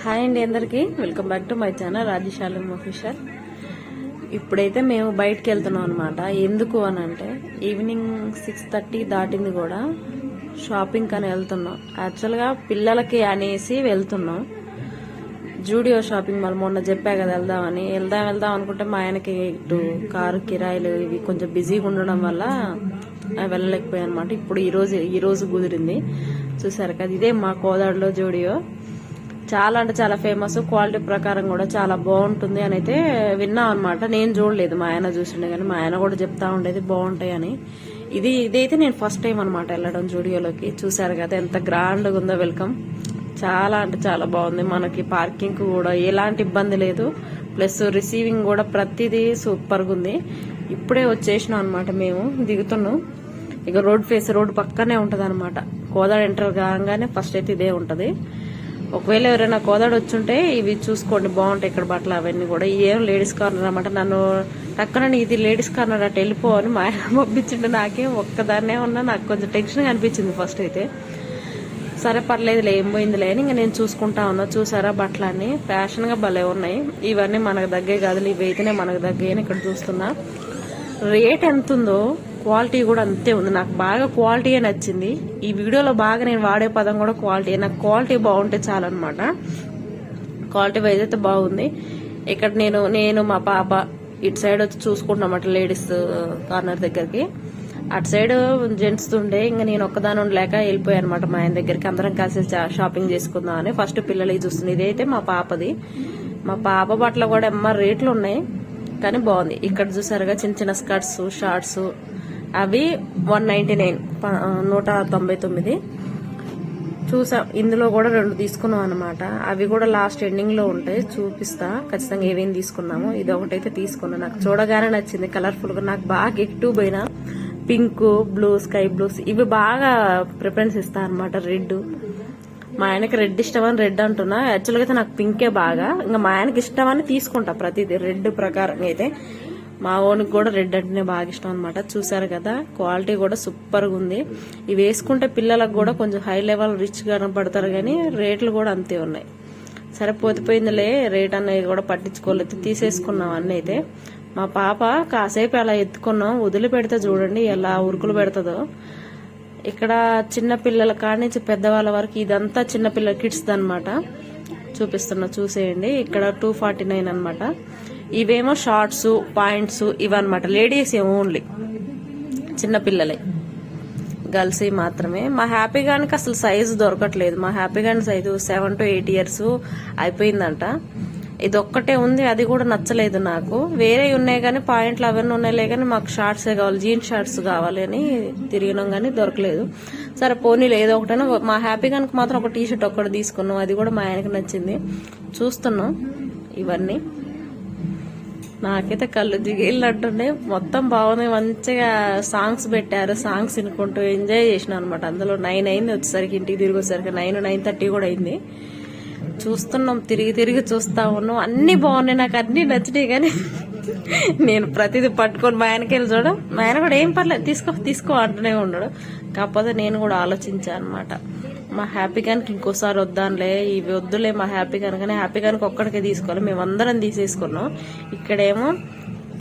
Hi అండి అందరికి welcome back to my channel Rajashalam official. ఇప్పుడైతే మేము బయటకు వెళ్తున్నాం అనమాట. ఎందుకు అని అంటే ఈవినింగ్ 6:30 దాటింది కూడా షాపింగ్ అని వెళ్తున్నాం. యాక్చువల్గా పిల్లలకి అనేసి వెళ్తున్నాం జూడియో షాపింగ్ మాల్. మొన్న చెప్పా కదా వెళ్దాం అనుకుంటే మా ఆయనకి ఇటు కారు కిరాయిలు ఇవి కొంచెం బిజీగా ఉండడం వల్ల వెళ్ళలేకపోయాయి అనమాట. ఇప్పుడు ఈరోజు కుదిరింది. చూసారు కదా, ఇదే మా కోదాడలో జూడియో. చాలా అంటే చాలా ఫేమస్, క్వాలిటీ ప్రకారం కూడా చాలా బాగుంటుంది అని అయితే విన్నాం అనమాట. నేను చూడలేదు, మా ఆయన చూసిండే, కానీ మా ఆయన కూడా చెప్తా ఉండేది బాగుంటాయి అని. ఇదైతే నేను ఫస్ట్ టైం అనమాట వెళ్ళడం జూడియోలోకి. చూసారు కదా ఎంత గ్రాండ్గా ఉందో వెల్కమ్. చాలా అంటే చాలా బాగుంది. మనకి పార్కింగ్ కూడా ఎలాంటి ఇబ్బంది లేదు, ప్లస్ రిసీవింగ్ కూడా ప్రతిదీ సూపర్గా ఉంది. ఇప్పుడే వచ్చేసినాం అనమాట, మేము దిగుతున్నాం. ఇక రోడ్ పక్కనే ఉంటది అనమాట. కోదాడ ఎంటర్ కాగానే ఫస్ట్ అయితే ఇదే ఉంటది. ఒకవేళ ఎవరైనా కోదాడ వచ్చుంటే ఇవి చూసుకోండి, బాగుంటాయి ఇక్కడ బట్టలు అవన్నీ కూడా. ఇదేం లేడీస్ కార్నర్ అనమాట. నన్ను టక్కన ఇది లేడీస్ కార్నర్ అటు వెళ్ళిపోవని మా ఆయన పంపించిండు. నాకేం ఒక్కదాన్నే ఉన్నా, నాకు కొంచెం టెన్షన్ అనిపించింది ఫస్ట్ అయితే. సరే పర్లేదులే, ఏం పోయిందిలే అని ఇంకా నేను చూసుకుంటా ఉన్నా. చూసారా బట్టలన్నీ ఫ్యాషన్గా భలే ఉన్నాయి. ఇవన్నీ మనకు దగ్గే కాదు, ఇవి అయితేనే మనకు దగ్గే అని ఇక్కడ చూస్తున్నా. రేట్ ఎంత ఉందో క్వాలిటీ కూడా అంతే ఉంది. నాకు బాగా క్వాలిటీయే నచ్చింది. ఈ వీడియోలో బాగా నేను వాడే పదం కూడా క్వాలిటీ. నాకు క్వాలిటీ బాగుంటే చాలన్నమాట. క్వాలిటీ వైజ్ అయితే బాగుంది. ఇక్కడ నేను మా పాప ఇటు సైడ్ వచ్చి చూసుకుంటున్నమాట లేడీస్ కార్నర్ దగ్గరికి. అటు సైడ్ జెంట్స్ ఉండే, ఇంకా నేను ఒక్కదాని ఉండలేక వెళ్ళిపోయాను అనమాట మా ఆయన దగ్గరికి. అందరం కలిసి షాపింగ్ చేసుకుందాం అని. ఫస్ట్ పిల్లలకి చూస్తుంది. ఇదైతే మా పాపది. మా పాప బట్టలు కూడా రేట్లు ఉన్నాయి, కానీ బాగుంది. ఇక్కడ చూసారుగా చిన్న చిన్న స్కర్ట్స్, షార్ట్స్, అవి 199, 199 చూసాం. ఇందులో కూడా 2 తీసుకున్నాం అనమాట. అవి కూడా లాస్ట్ ఎండింగ్ లో ఉంటాయి, చూపిస్తా ఖచ్చితంగా ఏమేమి తీసుకున్నాము. ఇది ఒకటైతే తీసుకున్నా, నాకు చూడగానే నచ్చింది. కలర్ఫుల్ గా నాకు బాగా ఎక్కువ పోయినా పింక్, బ్లూ, స్కై బ్లూస్ ఇవి బాగా ప్రిఫరెన్స్ ఇస్తా అనమాట. రెడ్, మా ఆయనకి రెడ్ ఇష్టమని రెడ్ అంటున్నా. యాక్చువల్గా అయితే నాకు పింకే బాగా, ఇంకా మా ఆయనకి ఇష్టమని తీసుకుంటా ప్రతిదీ రెడ్ ప్రకారం. అయితే మా ఓనికి కూడా రెడ్ అంటేనే బాగా ఇష్టం అనమాట. చూసారు కదా, క్వాలిటీ కూడా సూపర్గా ఉంది. ఇవి వేసుకుంటే పిల్లలకు కూడా కొంచెం హై లెవెల్ రిచ్ కనపడతారు, కానీ రేట్లు కూడా అంతే ఉన్నాయి. సరే పోతిపోయిందిలే, రేట్ అనేది కూడా పట్టించుకోలేదు, తీసేసుకున్నాం అన్నీ. అయితే మా పాప కాసేపు అలా ఎత్తుకున్నాం, వదిలిపెడితే చూడండి ఎలా ఉరుకులు పెడుతుందో. ఇక్కడ చిన్న పిల్లల కాడి నుంచి పెద్దవాళ్ళ వరకు ఇదంతా చిన్నపిల్లల కిడ్స్ అనమాట. చూపిస్తున్నా చూసేయండి. ఇక్కడ 249 అనమాట. ఇవేమో షార్ట్స్, పాయింట్స్ ఇవన్నమాట. లేడీస్ ఓన్లీ, చిన్నపిల్లలే, గర్ల్స్ మాత్రమే. మా హ్యాపీ గానికి అసలు సైజు దొరకట్లేదు. మా హ్యాపీ గాని సైజు 7 to 8 years అయిపోయిందంట. ఇది ఒక్కటే ఉంది, అది కూడా నచ్చలేదు నాకు. వేరే ఉన్నాయి కానీ పాయింట్లు అవన్నీ ఉన్నాయిలే, కానీ మాకు షార్ట్సే కావాలి, జీన్స్ షార్ట్స్ కావాలి అని తిరిగినాం కానీ దొరకలేదు. సరే పోనీలు ఏదో ఒకటైనా. మా హ్యాపీ గానికి మాత్రం ఒక టీషర్ట్ ఒక్కటి తీసుకున్నాం, అది కూడా మా ఆయనకి నచ్చింది. చూస్తున్నాం ఇవన్నీ. నాకైతే కళ్ళు జిగిలినట్టుండే, మొత్తం బాగుంది. మంచిగా సాంగ్స్ పెట్టారు, సాంగ్స్ వినుకుంటూ ఎంజాయ్ చేసిన అనమాట. అందులో 9 అయింది వచ్చేసరికి, ఇంటికి తిరిగి వచ్చేసరికి 9:30 కూడా అయింది. చూస్తున్నాం, తిరిగి చూస్తా ఉన్నాం. అన్ని బాగున్నాయి, నాకు అన్ని నచ్చినాయి. కానీ నేను ప్రతిదీ పట్టుకొని మా ఆయనకి వెళ్ళి చూడడం, మా ఆయన కూడా ఏం పర్లేదు తీసుకో అంటూనే ఉన్నాడు. కాకపోతే నేను కూడా ఆలోచించాను అనమాట, మా హ్యాపీ గానికి ఇంకోసారి వద్దానులే, ఇవి వద్దులే మా హ్యాపీ గాని. కానీ హ్యాపీ గానికి ఒక్కడికే తీసుకోవాలి, మేమందరం తీసేసుకున్నాం. ఇక్కడేమో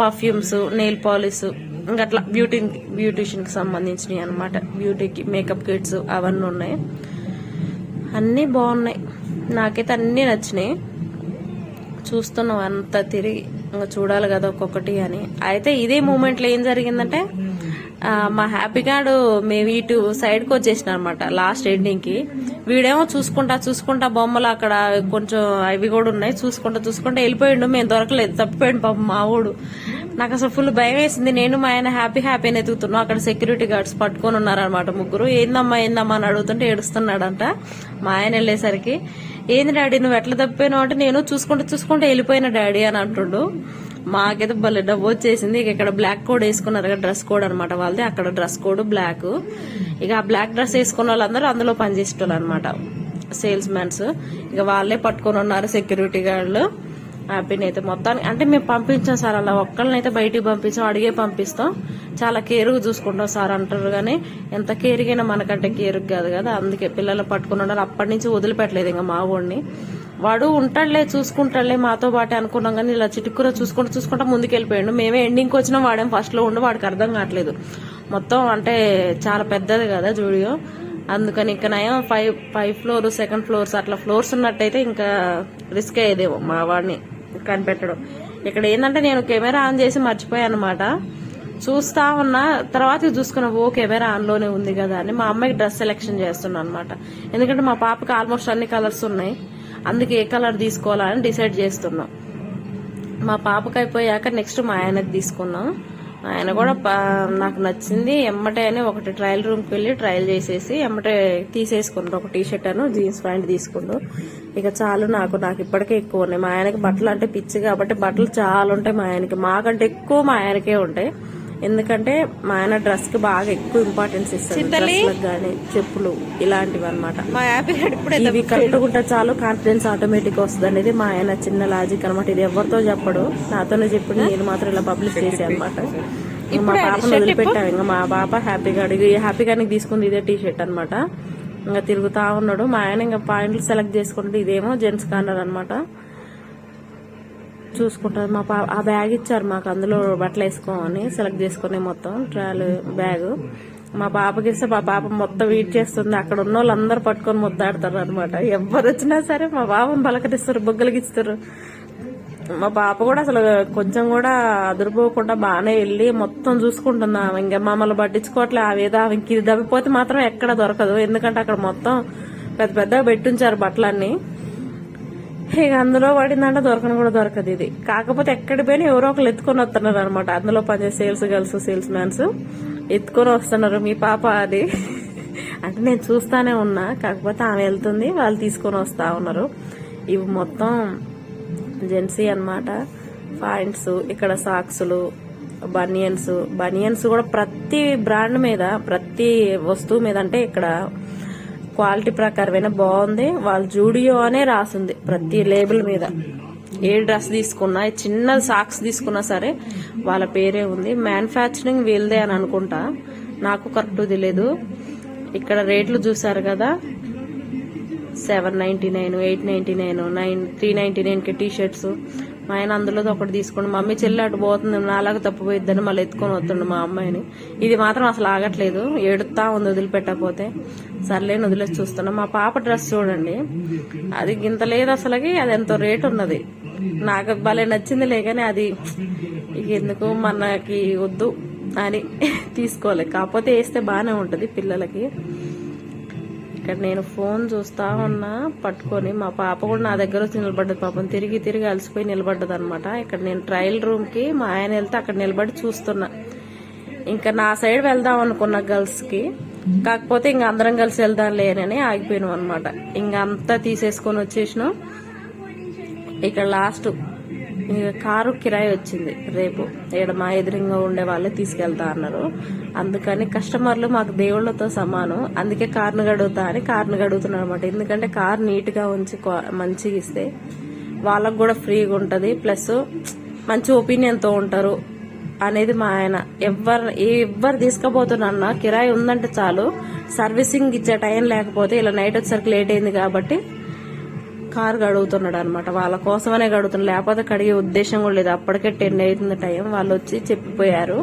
పర్ఫ్యూమ్స్, నెయిల్ పాలిష్, ఇంకా అట్లా బ్యూటిషియన్ కి సంబంధించినవి అనమాట. బ్యూటీకి మేకప్ కిట్స్ అవన్నీ ఉన్నాయి. అన్నీ బాగున్నాయి, నాకైతే అన్నీ నచ్చినాయి. చూస్తున్నాం అంతా తిరిగి, ఇంకా చూడాలి కదా ఒక్కొక్కటి అని. అయితే ఇదే మూమెంట్లో ఏం జరిగిందంటే, మా హ్యాపీ గాడు మేము ఇటు సైడ్కి వచ్చేసిన అనమాట లాస్ట్ ఎండింగ్ కి. వీడేమో చూసుకుంటా బొమ్మలు అక్కడ కొంచెం అవి కూడా ఉన్నాయి, చూసుకుంటా వెళ్ళిపోయిండు. మేము దొరకలేదు, తప్పిపోయిండు పాపం మా ఊడు. నాకు అసలు ఫుల్ భయం వేసింది. నేను మా ఆయన హ్యాపీ అని ఎదుగుతున్నాం. అక్కడ సెక్యూరిటీ గార్డ్స్ పట్టుకొని ఉన్నారనమాట, 3. ఏందమ్మా అని అడుగుతుంటే ఏడుస్తున్నాడంట. మా ఆయన వెళ్ళేసరికి, ఏంది డాడీ నువ్వు ఎట్లా తప్పిపోయినావు అంటే, నేను చూసుకుంటూ వెళ్ళిపోయిన డాడీ అని అంటుండు. మాకైతే భలే డబ్బు వచ్చేసింది. ఇక ఇక్కడ బ్లాక్ కోడ్ వేసుకున్నారు కదా, డ్రెస్ కోడ్ అనమాట వాళ్ళది. అక్కడ డ్రెస్ కోడ్ బ్లాక్. ఇక ఆ బ్లాక్ డ్రెస్ వేసుకున్న వాళ్ళందరూ అందులో పనిచేసేటోళ్ళు అనమాట, సేల్స్ మ్యాన్స్. ఇక వాళ్ళే పట్టుకొని ఉన్నారు సెక్యూరిటీ గార్డులు. హ్యాపీని అయితే మొత్తానికి అంటే మేము పంపించాం సార్, అలా ఒక్కళ్ళనైతే బయటికి పంపించాం, అడిగే పంపిస్తాం, చాలా కేర్గా చూసుకుంటాం సార్ అంటారు. కానీ ఎంత కేర్గైనా మనకంటే కేర్ కాదు కదా, అందుకే పిల్లలు పట్టుకుని ఉన్నారు. అప్పటి నుంచి వదిలిపెట్టలేదు ఇంకా మా ఊడిని. వాడు ఉంటాడులే చూసుకుంటాడులే మాతో పాటే అనుకున్నాం, కానీ ఇలా చిటుక్కుర చూసుకుంటా ముందుకెళ్ళిపోయాడు. మేమే ఎండింగ్కి వచ్చినాం, వాడేం ఫస్ట్ లో ఉండి వాడికి అర్థం కావట్లేదు. మొత్తం అంటే చాలా పెద్దది కదా జూడియో, అందుకని ఇంకా నయం 5 ఫ్లోర్ 2nd ఫ్లోర్స్ అట్లా ఫ్లోర్స్ ఉన్నట్టయితే ఇంకా రిస్క్ అయ్యేదేమో మా వాడిని కనిపెట్టడం. ఇక్కడ ఏంటంటే నేను కెమెరా ఆన్ చేసి మర్చిపోయాను అనమాట. చూస్తా ఉన్నా, తర్వాత చూసుకున్నా ఓ కెమెరా ఆన్ లోనే ఉంది కదా అని మా అమ్మాయికి డ్రెస్ సెలెక్షన్ చేస్తున్నా అనమాట. ఎందుకంటే మా పాపకి ఆల్మోస్ట్ అన్ని కలర్స్ ఉన్నాయి, అందుకే ఏ కలర్ తీసుకోవాలని డిసైడ్ చేస్తున్నాం. మా పాపకి అయిపోయాక నెక్స్ట్ మా ఆయనకి తీసుకున్నాం. ఆయన కూడా నాకు నచ్చింది ఎమ్మటే అని ఒకటి ట్రయల్ రూమ్కి వెళ్ళి ట్రయల్ చేసేసి ఎమ్మటే తీసేసుకున్నాడు. ఒక టీషర్ట్ అను జీన్స్ ప్యాంట్ తీసుకున్నాడు. ఇక చాలు నాకు ఇప్పటికే ఎక్కువ ఉన్నాయి. మా ఆయనకి బట్టలు అంటే పిచ్చి కాబట్టి బట్టలు చాలా ఉంటాయి మా ఆయనకి, మాకంటే ఎక్కువ మా ఆయనకే ఉంటాయి. ఎందుకంటే మా ఆయన డ్రెస్ కి బాగా ఎక్కువ ఇంపార్టెన్స్ ఇస్తారు, డ్రెస్లకు గానీ చెప్పులు ఇలాంటివి అనమాట. ఇవి కట్టుకుంటే చాలు కాన్ఫిడెన్స్ ఆటోమేటిక్ వస్తుంది అనేది మా ఆయన చిన్న లాజిక్ అనమాట. ఇది ఎవరితో చెప్పడు, నాతోనే చెప్పి నేను మాత్రం ఇలా పబ్లిష్ చేసే అనమాట. మా పాపను వదిలిపెట్టాము, ఇంకా మా పాప హ్యాపీగా తీసుకుంది ఇదే టీ షర్ట్ అనమాట. ఇంకా తిరుగుతా ఉన్నాడు మా ఆయన. ఇంకా పాయింట్లు సెలెక్ట్ చేసుకుంటే ఇదేమో జెంట్స్ కార్నర్ అనమాట. చూసుకుంటారు మా పాప. ఆ బ్యాగ్ ఇచ్చారు మాకు, అందులో బట్టలు వేసుకోమని సెలెక్ట్ చేసుకునే మొత్తం ట్రావెల్ బ్యాగ్ మా పాపకి ఇస్తే మా పాప మొత్తం వెయిట్ చేస్తుంది. అక్కడ ఉన్న వాళ్ళందరూ పట్టుకొని ముద్దాడతారు అనమాట. ఎవరు వచ్చినా సరే మా పాపను పలకరిస్తారు, బొగ్గలకి ఇస్తారు. మా పాప కూడా అసలు కొంచెం కూడా అదురుపోకుండా బాగానే వెళ్ళి మొత్తం చూసుకుంటుంది. ఇంకా మమ్మల్ని పట్టించుకోవట్లే. ఆవేదో ఇంక ఇది దవ్విపోతే మాత్రం ఎక్కడ దొరకదు, ఎందుకంటే అక్కడ మొత్తం పెద్దగా పెట్టుంచారు బట్టలన్నీ. ఇక అందులో పడిందంటే దొరకను కూడా దొరకదు. ఇది కాకపోతే ఎక్కడి పోయినా ఎవరో ఒకరు ఎత్తుకొని వస్తున్నారు అనమాట. అందులో పనిచేసే సేల్స్ గర్ల్స్ సేల్స్ మ్యాన్స్ ఎత్తుకొని వస్తున్నారు. మీ పాప అది అంటే నేను చూస్తానే ఉన్నా, కాకపోతే ఆమె వెళ్తుంది, వాళ్ళు తీసుకొని వస్తా ఉన్నారు. ఇవి మొత్తం జెన్సీ అన్నమాట. పాయింట్స్, ఇక్కడ సాక్సులు, బనియన్స్ కూడా ప్రతి బ్రాండ్ మీద ప్రతి వస్తువు మీద అంటే ఇక్కడ క్వాలిటీ ప్రకారమైనా బాగుంది. వాళ్ళు జూడియో అనే రాసింది ప్రతి లేబుల్ మీద. ఏ డ్రెస్ తీసుకున్నా, చిన్న సాక్స్ తీసుకున్నా సరే వాళ్ళ పేరే ఉంది. మ్యానుఫ్యాక్చరింగ్ వీళ్ళదే అని అనుకుంటా, నాకు కరెక్ట్ తెలియదు. ఇక్కడ రేట్లు చూసారు కదా, 799, 899, 399కి టీ షర్ట్స్. మా ఆయన అందులో ఒకటి తీసుకోండి, మమ్మీ చెల్లి అటు పోతుంది నాలాగా తప్పిపోయిద్దని మళ్ళీ ఎత్తుకొని వస్తుండు మా అమ్మాయిని. ఇది మాత్రం అసలు ఆగట్లేదు, ఏడుతా ఉంది వదిలిపెట్టకపోతే. సర్లేని వదిలేసి చూస్తున్నా. మా పాప డ్రెస్ చూడండి, అది గింత లేదు అసలుకి, అది ఎంతో రేటు ఉన్నది. నాకు భలే నచ్చిందిలే, కానీ అది ఎందుకు మనకి వద్దు అని తీసుకోలే. కాకపోతే వేస్తే బాగానే ఉంటుంది పిల్లలకి. ఇక్కడ నేను ఫోన్ చూస్తా ఉన్నా పట్టుకొని, మా పాప కూడా నా దగ్గర వచ్చి నిలబడ్డది. పాపం తిరిగి అలసిపోయి నిలబడ్డది అనమాట. ఇక్కడ నేను ట్రయల్ రూమ్ కి మా ఆయన వెళ్తే అక్కడ నిలబడి చూస్తున్నా. ఇంకా నా సైడ్ వెళ్దాం అనుకున్నా గర్ల్స్ కి, కాకపోతే ఇంకా అందరం కలిసి వెళ్దాం లేనని ఆగిపోయినాం అనమాట. ఇంకా అంతా తీసేసుకొని వచ్చేసినాం. ఇక్కడ లాస్ట్ కారు కిరాయి వచ్చింది రేపు. ఇక్కడ మా ఎదురుగా ఉండే వాళ్ళే తీసుకెళ్తా అన్నారు. అందుకని కస్టమర్లు మాకు దేవుళ్లతో సమానం, అందుకే కార్ను గడుగుతా అని కార్ను గడుగుతున్నారు అనమాట. ఎందుకంటే కార్ నీట్ గా ఉంచి మంచిగా ఇస్తే వాళ్ళకు కూడా ఫ్రీగా ఉంటది, ప్లస్ మంచి ఒపీనియన్ తో ఉంటారు అనేది మా ఆయన. ఎవరు తీసుకుపోతున్నా కిరాయి ఉందంటే చాలు, సర్వీసింగ్ ఇచ్చే టైం లేకపోతే ఇలా నైట్ వచ్చేసరికి లేట్ అయింది కాబట్టి కారు గడుగుతున్నాడు అనమాట. వాళ్ళ కోసమనే గడుగుతున్నాడు, లేకపోతే కడిగే ఉద్దేశం కూడా లేదు. అప్పటికే 10 అవుతుంది టైం, వాళ్ళు వచ్చి చెప్పిపోయారు.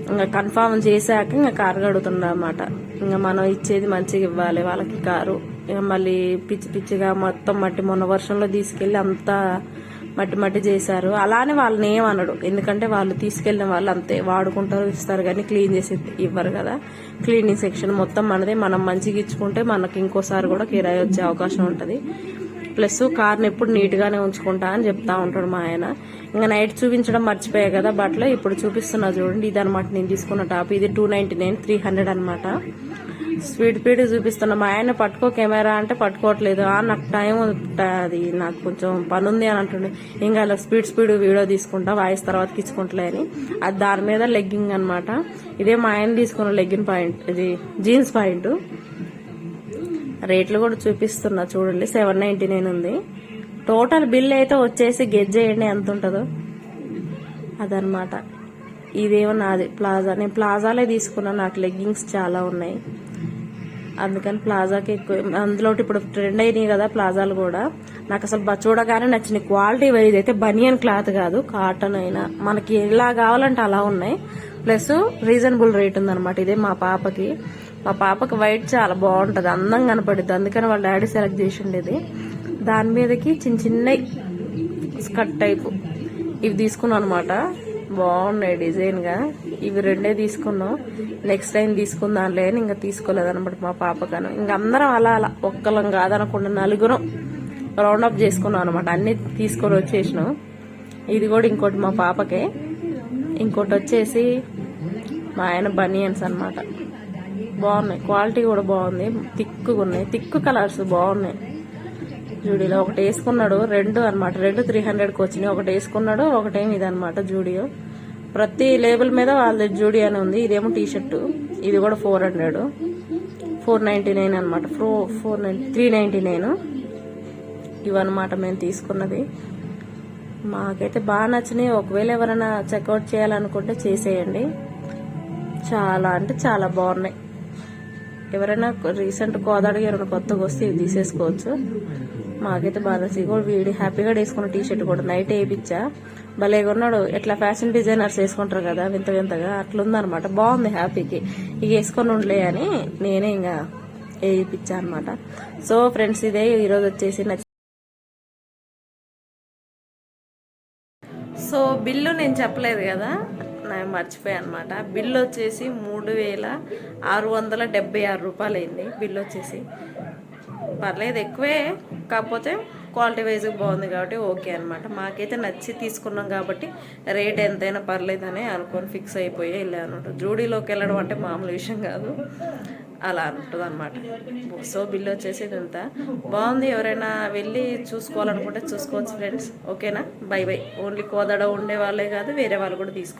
ఇంకా కన్ఫామ్ చేశాక ఇంకా కారు గడుగుతున్నాడు అనమాట. ఇంకా మనం ఇచ్చేది మంచిగా ఇవ్వాలి వాళ్ళకి కారు. ఇక మళ్ళీ పిచ్చిగా మొత్తం మొన్న వర్షంలో తీసుకెళ్లి అంతా మట్టి చేశారు. అలానే వాళ్ళని ఏమనడు, ఎందుకంటే వాళ్ళు తీసుకెళ్లిన వాళ్ళు అంతే వాడుకుంటారు, ఇస్తారు, కానీ క్లీన్ చేసి ఇవ్వరు కదా. క్లీనింగ్ సెక్షన్ మొత్తం మనదే, మనం మంచిగా ఇచ్చుకుంటే మనకి ఇంకోసారి కూడా కిరాయి వచ్చే అవకాశం ఉంటది. ప్లస్ కార్ని ఎప్పుడు నీట్ గానే ఉంచుకుంటా అని చెప్తా ఉంటాడు మా ఆయన. ఇంకా నైట్ చూపించడం మర్చిపోయా కదా బట్టలు, ఇప్పుడు చూపిస్తున్నా చూడండి. ఇది అనమాట నేను తీసుకున్న టాప్. ఇది 299, 300 అనమాట. స్పీడ్ చూపిస్తున్నా. మా ఆయన పట్టుకో కెమెరా అంటే పట్టుకోవట్లేదు. నాకు టైం, అది నాకు కొంచెం పని ఉంది అని అంటుండే. ఇంకా అలా స్పీడ్ వీడియో తీసుకుంటా, వాయిస్ తర్వాతకి ఇచ్చుకుంటలే అని. అది దాని మీద లెగ్గింగ్ అనమాట. ఇదే మా ఆయన తీసుకున్న లెగ్గిన్ పాయింట్, ఇది జీన్స్ పాయింట్. రేట్లు కూడా చూపిస్తున్నా చూడండి, 799 ఉంది. టోటల్ బిల్ అయితే వచ్చేసి గెజ్ చేయండి ఎంత ఉంటుందో అదనమాట. ఇదేమో నాది ప్లాజా, నేను ప్లాజాలే తీసుకున్నా, నాకు లెగ్గింగ్స్ చాలా ఉన్నాయి అందుకని ప్లాజాకి ఎక్కువ. అందులో ఇప్పుడు ట్రెండ్ అయినాయి కదా ప్లాజాలు కూడా, నాకు అసలు చూడగానే నచ్చిన క్వాలిటీ వైజ్ అయితే బనియన్ క్లాత్ కాదు, కాటన్ అయినా మనకి ఎలా కావాలంటే అలా ఉన్నాయి. ప్లస్ రీజనబుల్ రేట్ ఉందన్నమాట. ఇదే మా పాపకి వైట్ చాలా బాగుంటది, అందంగా కనపడుద్ది. అందుకని వాళ్ళ డాడీ సెలెక్ట్ చేసి ఉండేది. దాని మీదకి చిన్న చిన్న స్కర్ట్ టైపు ఇవి తీసుకున్నాం అనమాట. బాగున్నాయి డిజైన్ గా. ఇవి రెండే తీసుకున్నాం. నెక్స్ట్ టైం తీసుకుందాంలే అని ఇంకా తీసుకోలేదన్నమాట మా పాపకను. ఇంక అందరం అలా ఒక్కలం కాదనకుండా నలుగురం రౌండప్ చేసుకున్నాం అనమాట. అన్ని తీసుకొని వచ్చేసినాం. ఇది కూడా ఇంకోటి మా పాపకే, ఇంకోటి వచ్చేసి మా ఆయన బనియన్స్ అనమాట. బాగున్నాయి, క్వాలిటీ కూడా బాగుంది, థిక్గా ఉన్నాయి, థిక్ కలర్స్ బాగున్నాయి. జూడియో ఒకటి వేసుకున్నాడు, రెండు అనమాట, రెండు 300కి వచ్చినాయి. ఒకటి వేసుకున్నాడు, ఒకటేమి ఇది అనమాట జూడియో. ప్రతి లేబుల్ మీద వాళ్ళ జూడియో అని ఉంది. ఇదేమో టీ షర్టు, ఇది కూడా 400, 499 అనమాట, 399 ఇవన్నమాట మేము తీసుకున్నది. మాకైతే బాగా నచ్చినాయి. ఒకవేళ ఎవరైనా చెక్అవుట్ చేయాలనుకుంటే చేసేయండి, చాలా అంటే చాలా బాగున్నాయి. ఎవరైనా రీసెంట్ కోదాడికి ఎవరైనా కొత్తగా వస్తే ఇవి తీసేసుకోవచ్చు. మాకైతే బాగా నచ్చింది. వీడి హ్యాపీగా వేసుకున్న టీ షర్ట్ కూడా నైట్ వేయించా, భలే కొన్నాడు. ఎట్లా ఫ్యాషన్ డిజైనర్స్ వేసుకుంటారు కదా వింత వింతగా, అట్లుందనమాట. బాగుంది హ్యాపీకి. ఇక వేసుకొని ఉండలే అని నేనే ఇంకా వేయించా అనమాట. సో ఫ్రెండ్స్, ఇదే ఈరోజు వచ్చేసి సో బిల్లు నేను చెప్పలేదు కదా, నేను మర్చిపోయాను అనమాట. బిల్లు వచ్చేసి 3676 రూపాయలు అయింది. బిల్లు వచ్చేసి పర్లేదు, ఎక్కువే, కాకపోతే క్వాలిటీ వైజ్ బాగుంది కాబట్టి ఓకే అనమాట. మాకైతే నచ్చి తీసుకున్నాం కాబట్టి రేట్ ఎంతైనా పర్లేదని అనుకొని ఫిక్స్ అయిపోయి వెళ్ళాను. జూడీలోకి వెళ్ళడం అంటే మామూలు విషయం కాదు, అలా ఉంటుంది అనమాట. సో బిల్లు వచ్చేసి ఇదంతా బాగుంది. ఎవరైనా వెళ్ళి చూసుకోవాలనుకుంటే చూసుకోవచ్చు ఫ్రెండ్స్. ఓకేనా, బై బై. ఓన్లీ కోదాడ ఉండే వాళ్ళే కాదు, వేరే వాళ్ళు కూడా తీసుకోవచ్చు.